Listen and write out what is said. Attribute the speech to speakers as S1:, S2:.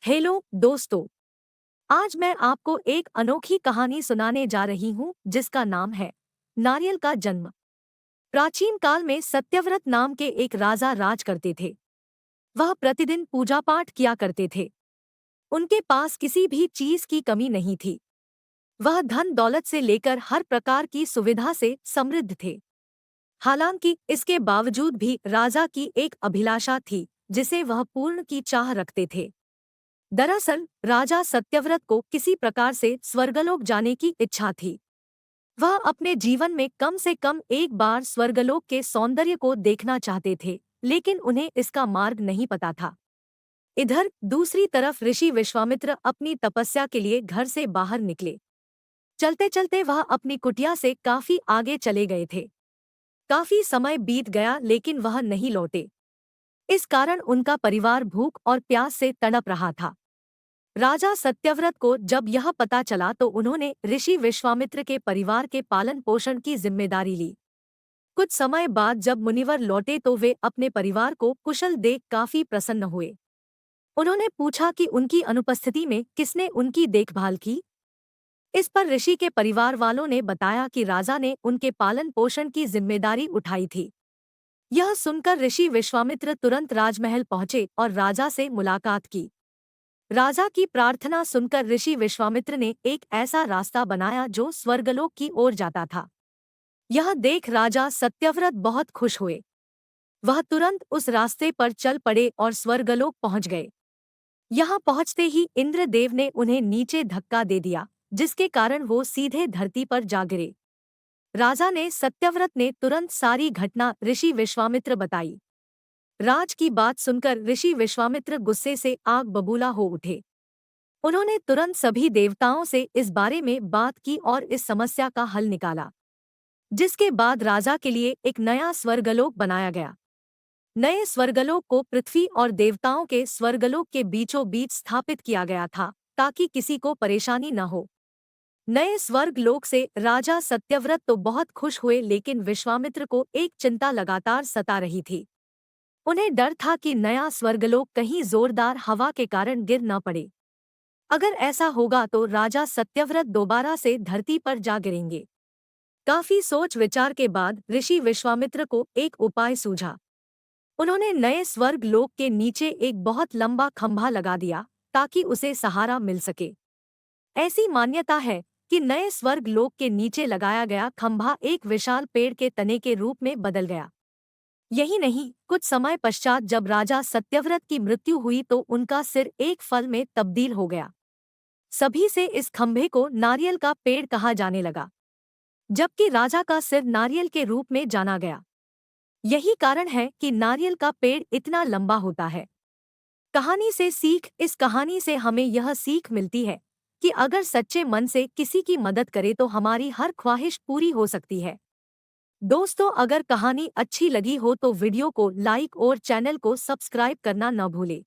S1: Hello दोस्तों। आज मैं आपको एक अनोखी कहानी सुनाने जा रही हूँ जिसका नाम है नारियल का जन्म। प्राचीन काल में सत्यव्रत नाम के एक राजा राज करते थे। वह प्रतिदिन पूजा पाठ किया करते थे। उनके पास किसी भी चीज की कमी नहीं थी। वह धन दौलत से लेकर हर प्रकार की सुविधा से समृद्ध थे। हालांकि इसके बावजूद भी राजा की एक अभिलाषा थी जिसे वह पूर्ण की चाह रखते थे। दरअसल राजा सत्यव्रत को किसी प्रकार से स्वर्गलोक जाने की इच्छा थी। वह अपने जीवन में कम से कम एक बार स्वर्गलोक के सौंदर्य को देखना चाहते थे, लेकिन उन्हें इसका मार्ग नहीं पता था। इधर दूसरी तरफ ऋषि विश्वामित्र अपनी तपस्या के लिए घर से बाहर निकले। चलते चलते वह अपनी कुटिया से काफी आगे चले गए थे। काफी समय बीत गया लेकिन वह नहीं लौटे। इस कारण उनका परिवार भूख और प्यास से तड़प रहा था। राजा सत्यव्रत को जब यह पता चला तो उन्होंने ऋषि विश्वामित्र के परिवार के पालन पोषण की जिम्मेदारी ली। कुछ समय बाद जब मुनिवर लौटे तो वे अपने परिवार को कुशल देख काफी प्रसन्न हुए। उन्होंने पूछा कि उनकी अनुपस्थिति में किसने उनकी देखभाल की। इस पर ऋषि के परिवार वालों ने बताया कि राजा ने उनके पालन पोषण की जिम्मेदारी उठाई थी। यह सुनकर ऋषि विश्वामित्र तुरंत राजमहल पहुंचे और राजा से मुलाकात की। राजा की प्रार्थना सुनकर ऋषि विश्वामित्र ने एक ऐसा रास्ता बनाया जो स्वर्गलोक की ओर जाता था। यह देख राजा सत्यव्रत बहुत खुश हुए। वह तुरंत उस रास्ते पर चल पड़े और स्वर्गलोक पहुंच गए। यहाँ पहुंचते ही इंद्रदेव ने उन्हें नीचे धक्का दे दिया, जिसके कारण वो सीधे धरती पर जा गिरे। राजा ने सत्यव्रत ने तुरंत सारी घटना ऋषि विश्वामित्र बताई। राज की बात सुनकर ऋषि विश्वामित्र गुस्से से आग बबूला हो उठे। उन्होंने तुरंत सभी देवताओं से इस बारे में बात की और इस समस्या का हल निकाला, जिसके बाद राजा के लिए एक नया स्वर्गलोक बनाया गया। नए स्वर्गलोक को पृथ्वी और देवताओं के स्वर्गलोक के बीचों बीच स्थापित किया गया था ताकि किसी को परेशानी न हो। नए स्वर्गलोक से राजा सत्यव्रत तो बहुत खुश हुए, लेकिन विश्वामित्र को एक चिंता लगातार सता रही थी। उन्हें डर था कि नया स्वर्गलोक कहीं जोरदार हवा के कारण गिर न पड़े। अगर ऐसा होगा तो राजा सत्यव्रत दोबारा से धरती पर जा गिरेंगे। काफी सोच विचार के बाद ऋषि विश्वामित्र को एक उपाय सूझा। उन्होंने नए स्वर्ग लोक के नीचे एक बहुत लंबा खंभा लगा दिया ताकि उसे सहारा मिल सके। ऐसी मान्यता है कि नए स्वर्ग लोक के नीचे लगाया गया खंभा एक विशाल पेड़ के तने के रूप में बदल गया। यही नहीं, कुछ समय पश्चात जब राजा सत्यव्रत की मृत्यु हुई तो उनका सिर एक फल में तब्दील हो गया। सभी से इस खंभे को नारियल का पेड़ कहा जाने लगा, जबकि राजा का सिर नारियल के रूप में जाना गया। यही कारण है कि नारियल का पेड़ इतना लंबा होता है। कहानी से सीख। इस कहानी से हमें यह सीख मिलती है कि अगर सच्चे मन से किसी की मदद करें तो हमारी हर ख्वाहिश पूरी हो सकती है। दोस्तों, अगर कहानी अच्छी लगी हो तो वीडियो को लाइक और चैनल को सब्सक्राइब करना न भूलें।